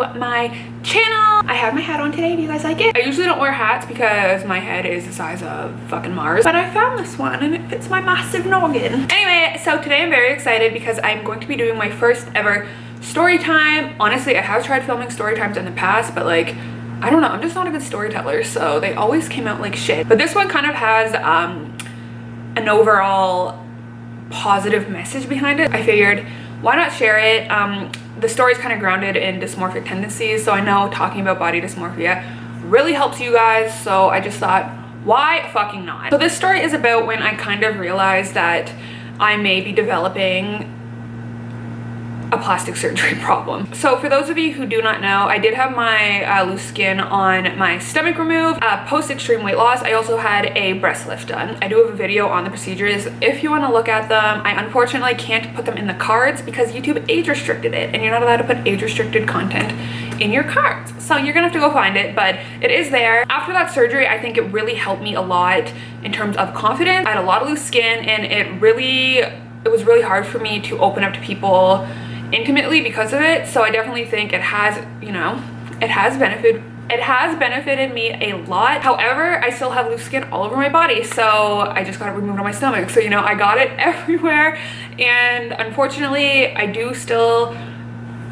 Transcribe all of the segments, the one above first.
to my channel. I have my hat on today. Do you guys like it? I usually don't wear hats because my head is the size of fucking Mars, but I found this one and it fits my massive noggin. Anyway, so today I'm very excited because I'm going to be doing my first ever story time. Honestly, I have tried filming story times in the past, but like, I don't know, I'm just not a good storyteller, so they always came out like shit. But this one kind of has an overall positive message behind it. I figured, why not share it? The story's kind of grounded in dysmorphic tendencies, so I know talking about body dysmorphia really helps you guys, so I just thought, why fucking not? So this story is about when I kind of realized that I may be developing a plastic surgery problem. So for those of you who do not know, I did have my loose skin on my stomach removed. Post extreme weight loss, I also had a breast lift done. I do have a video on the procedures if you want to look at them. I unfortunately can't put them in the cards because YouTube age restricted it, and you're not allowed to put age restricted content in your cards. So you're gonna have to go find it, but it is there. After that surgery, I think it really helped me a lot in terms of confidence. I had a lot of loose skin, and it was really hard for me to open up to people intimately because of it. So I definitely think it has, you know, it has benefited me a lot. However, I still have loose skin all over my body, so I just got it removed on my stomach. So, you know, I got it everywhere, and unfortunately I do still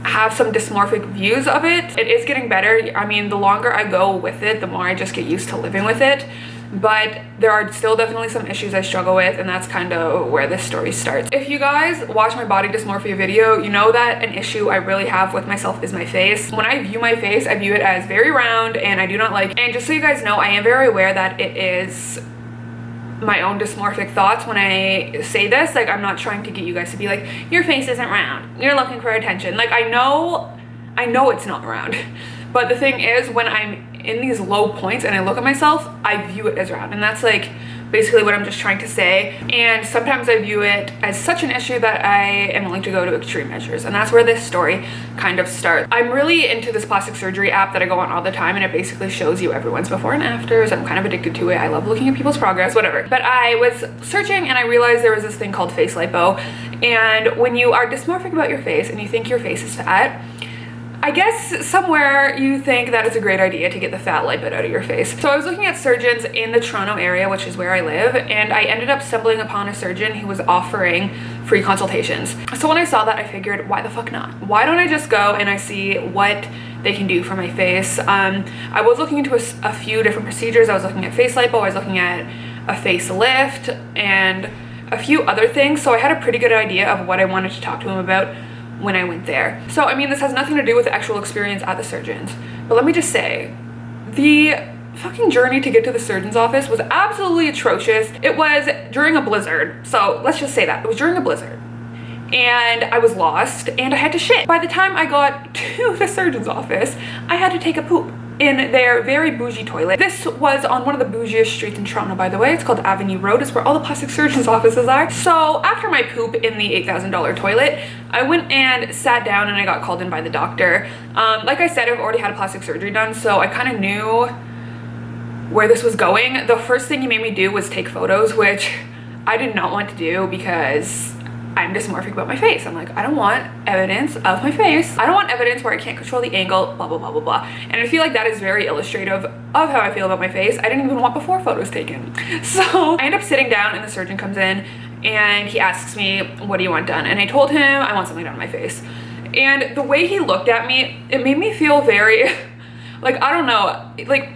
have some dysmorphic views of it. It is getting better. I mean, the longer I go with it, the more I just get used to living with it. But there are still definitely some issues I struggle with, and that's kind of where this story starts. If you guys watch my body dysmorphia video, you know that an issue I really have with myself is my face. When I view my face, I view it as very round, and I do not like, and just so you guys know, I am very aware that it is my own dysmorphic thoughts when I say this. Like, I'm not trying to get you guys to be like, your face isn't round, you're looking for attention. Like, I know it's not round, but the thing is, when I'm in these low points and I look at myself, I view it as round, and that's like basically what I'm just trying to say. And sometimes I view it as such an issue that I am willing to go to extreme measures, and that's where this story kind of starts. I'm really into this plastic surgery app that I go on all the time, and it basically shows you everyone's before and afters. I'm kind of addicted to it. I love looking at people's progress, whatever. But I was searching and I realized there was this thing called face lipo, and when you are dysmorphic about your face and you think your face is fat, I guess somewhere you think that it's a great idea to get the fat lipid out of your face. So I was looking at surgeons in the Toronto area, which is where I live, and I ended up stumbling upon a surgeon who was offering free consultations. So when I saw that, I figured, why the fuck not? Why don't I just go and I see what they can do for my face? I was looking into a few different procedures. I was looking at face lipo, I was looking at a facelift, and a few other things. So I had a pretty good idea of what I wanted to talk to him about when I went there. So I mean, this has nothing to do with the actual experience at the surgeon's, but let me just say, the fucking journey to get to the surgeon's office was absolutely atrocious. It was during a blizzard, so let's just say that. It was during a blizzard, and I was lost, and I had to shit. By the time I got to the surgeon's office, I had to take a poop in their very bougie toilet. This was on one of the bougiest streets in Toronto, by the way. It's called Avenue Road. It's where all the plastic surgeons' offices are. So after my poop in the $8,000 toilet, I went and sat down and I got called in by the doctor. Like I said, I've already had a plastic surgery done, so I kind of knew where this was going. The first thing he made me do was take photos, which I did not want to do because I'm dysmorphic about my face. I'm like, I don't want evidence of my face. I don't want evidence where I can't control the angle, blah, blah, blah, blah, blah. And I feel like that is very illustrative of how I feel about my face. I didn't even want before photos taken. So I end up sitting down and the surgeon comes in and he asks me, what do you want done? And I told him I want something done on my face. And the way he looked at me, it made me feel very, like, I don't know, like,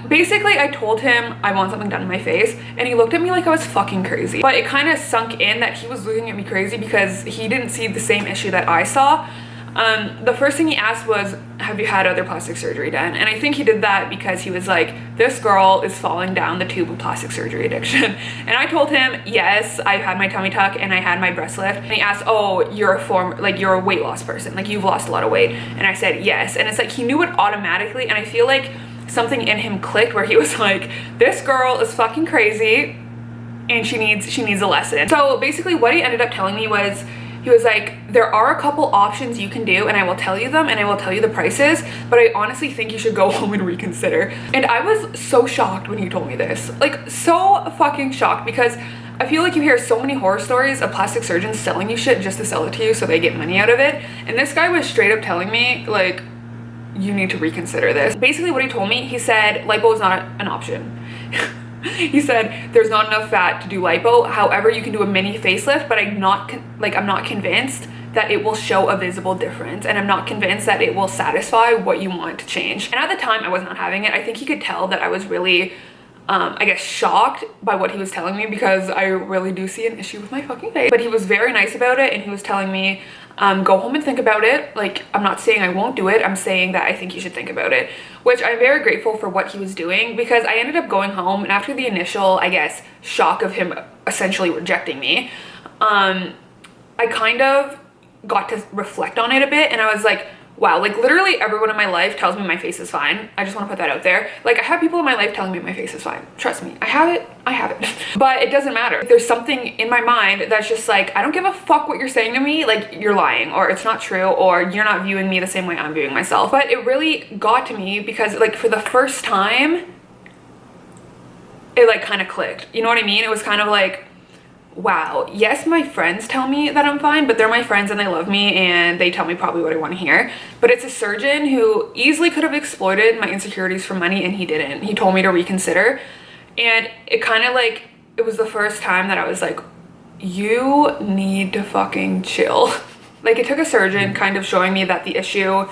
basically I told him I want something done in my face, and he looked at me like I was fucking crazy. But it kind of sunk in that he was looking at me crazy because he didn't see the same issue that I saw. The first thing he asked was, have you had other plastic surgery done? And I think he did that because he was like, this girl is falling down the tube of plastic surgery addiction. And I told him, yes, I've had my tummy tuck and I had my breast lift. And he asked, oh, you're a weight loss person, like you've lost a lot of weight. And I said, yes. And it's like, he knew it automatically. And I feel like something in him clicked where he was like, this girl is fucking crazy and she needs a lesson. So basically what he ended up telling me was, he was like, there are a couple options you can do and I will tell you them and I will tell you the prices, but I honestly think you should go home and reconsider. And I was so shocked when he told me this, like so fucking shocked, because I feel like you hear so many horror stories of plastic surgeons selling you shit just to sell it to you so they get money out of it. And this guy was straight up telling me, like, you need to reconsider this. Basically what he told me, he said lipo is not an option. He said there's not enough fat to do lipo. However, you can do a mini facelift, but I'm not convinced that it will show a visible difference, and I'm not convinced that it will satisfy what you want to change. And at the time I was not having it. I think he could tell that I was really I guess shocked by what he was telling me, because I really do see an issue with my fucking face. But he was very nice about it, and he was telling me go home and think about it. Like, I'm not saying I won't do it, I'm saying that I think you should think about it, which I'm very grateful for what he was doing, because I ended up going home, and after the initial, I guess, shock of him essentially rejecting me, I kind of got to reflect on it a bit, and I was like, wow, like literally everyone in my life tells me my face is fine. I just want to put that out there. Like, I have people in my life telling me my face is fine. Trust me, I have it. But it doesn't matter. There's something in my mind that's just like, I don't give a fuck what you're saying to me. Like, you're lying, or it's not true, or you're not viewing me the same way I'm viewing myself. But it really got to me, because like for the first time, it like kind of clicked. You know what I mean? It was kind of like, wow, yes, my friends tell me that I'm fine, but they're my friends and they love me and they tell me probably what I want to hear. But it's a surgeon who easily could have exploited my insecurities for money, and he didn't. He told me to reconsider, and it kind of like, it was the first time that I was like, you need to fucking chill. Like, it took a surgeon kind of showing me that the issue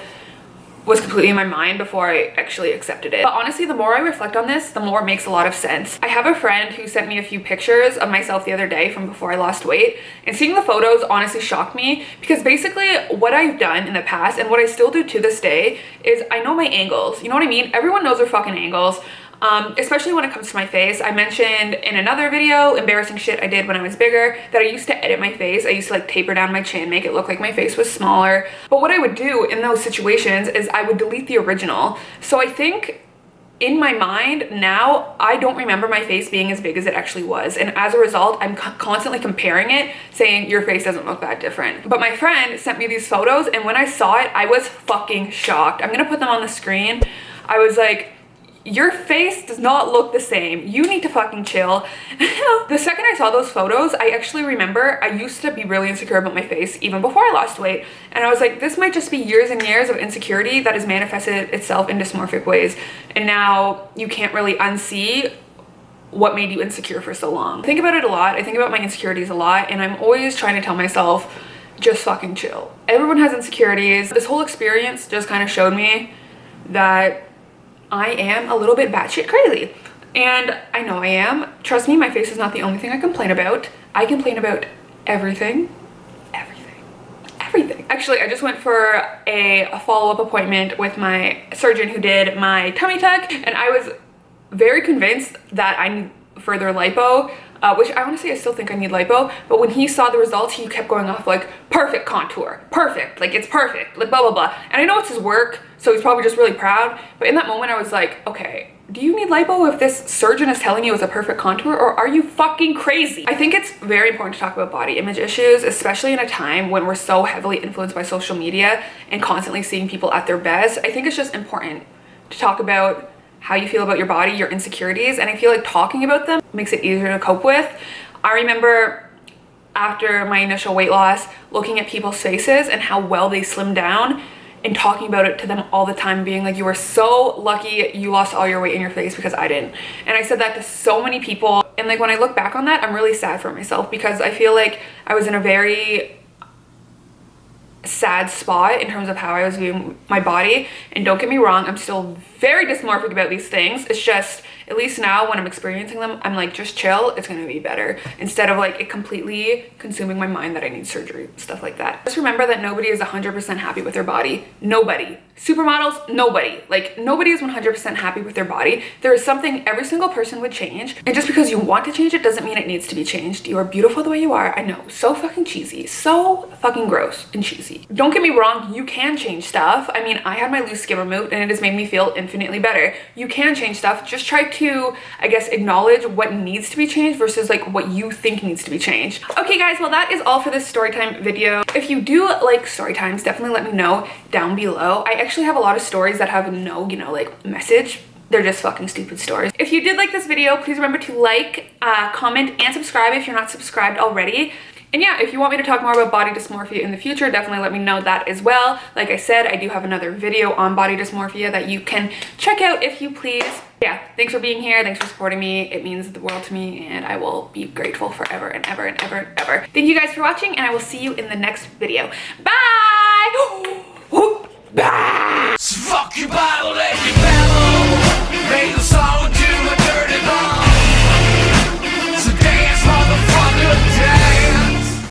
was completely in my mind before I actually accepted it. But honestly, the more I reflect on this, the more it makes a lot of sense. I have a friend who sent me a few pictures of myself the other day from before I lost weight, and seeing the photos honestly shocked me, because basically what I've done in the past, and what I still do to this day, is I know my angles. You know what I mean? Everyone knows their fucking angles. Especially when it comes to my face. I mentioned in another video, embarrassing shit I did when I was bigger, that I used to edit my face. I used to like taper down my chin, make it look like my face was smaller. But what I would do in those situations is I would delete the original. So I think in my mind now, I don't remember my face being as big as it actually was. And as a result, I'm constantly comparing it, saying your face doesn't look that different. But my friend sent me these photos, and when I saw it, I was fucking shocked. I'm gonna put them on the screen. I was like, your face does not look the same. You need to fucking chill. The second I saw those photos, I actually remember I used to be really insecure about my face even before I lost weight. And I was like, this might just be years and years of insecurity that has manifested itself in dysmorphic ways. And now you can't really unsee what made you insecure for so long. I think about it a lot. I think about my insecurities a lot, and I'm always trying to tell myself, just fucking chill. Everyone has insecurities. This whole experience just kind of showed me that I am a little bit batshit crazy. And I know I am. Trust me, my face is not the only thing I complain about. I complain about everything. Actually, I just went for a follow-up appointment with my surgeon who did my tummy tuck, and I was very convinced that I need further lipo, which I honestly, I still think I need lipo. But when he saw the results, he kept going off like, perfect contour, perfect, like it's perfect, like blah, blah, blah. And I know it's his work, so he's probably just really proud. But in that moment, I was like, okay, do you need lipo if this surgeon is telling you it's a perfect contour, or are you fucking crazy? I think it's very important to talk about body image issues, especially in a time when we're so heavily influenced by social media and constantly seeing people at their best. I think it's just important to talk about how you feel about your body, your insecurities, and I feel like talking about them makes it easier to cope with. I remember after my initial weight loss, looking at people's faces and how well they slimmed down, and talking about it to them all the time, being like, you were so lucky you lost all your weight in your face because I didn't. And I said that to so many people, and like when I look back on that, I'm really sad for myself, because I feel like I was in a very sad spot in terms of how I was viewing my body. And don't get me wrong, I'm still very dysmorphic about these things. It's just, at least now when I'm experiencing them, I'm like, just chill, it's gonna be better, instead of like it completely consuming my mind that I need surgery, stuff like that. Just remember that nobody is 100% happy with their body. Nobody. Supermodels, nobody. Like, nobody is 100% happy with their body. There is something every single person would change, and just because you want to change it doesn't mean it needs to be changed. You are beautiful the way you are. I know, so fucking cheesy, so fucking gross and cheesy. Don't get me wrong, you can change stuff. I mean, I had my loose skin removed and it has made me feel infinitely better. You can change stuff. Just try to, I guess, acknowledge what needs to be changed versus like what you think needs to be changed. Okay guys, well that is all for this story time video. If you do like story times, definitely let me know down below. I actually have a lot of stories that have no, like message. They're just fucking stupid stories. If you did like this video, please remember to like, comment, and subscribe if you're not subscribed already. And yeah, if you want me to talk more about body dysmorphia in the future, definitely let me know that as well. Like I said, I do have another video on body dysmorphia that you can check out if you please. Yeah, thanks for being here. Thanks for supporting me. It means the world to me, and I will be grateful forever and ever and ever and ever. Thank you guys for watching, and I will see you in the next video. Bye! Bye! Fuck your Bible,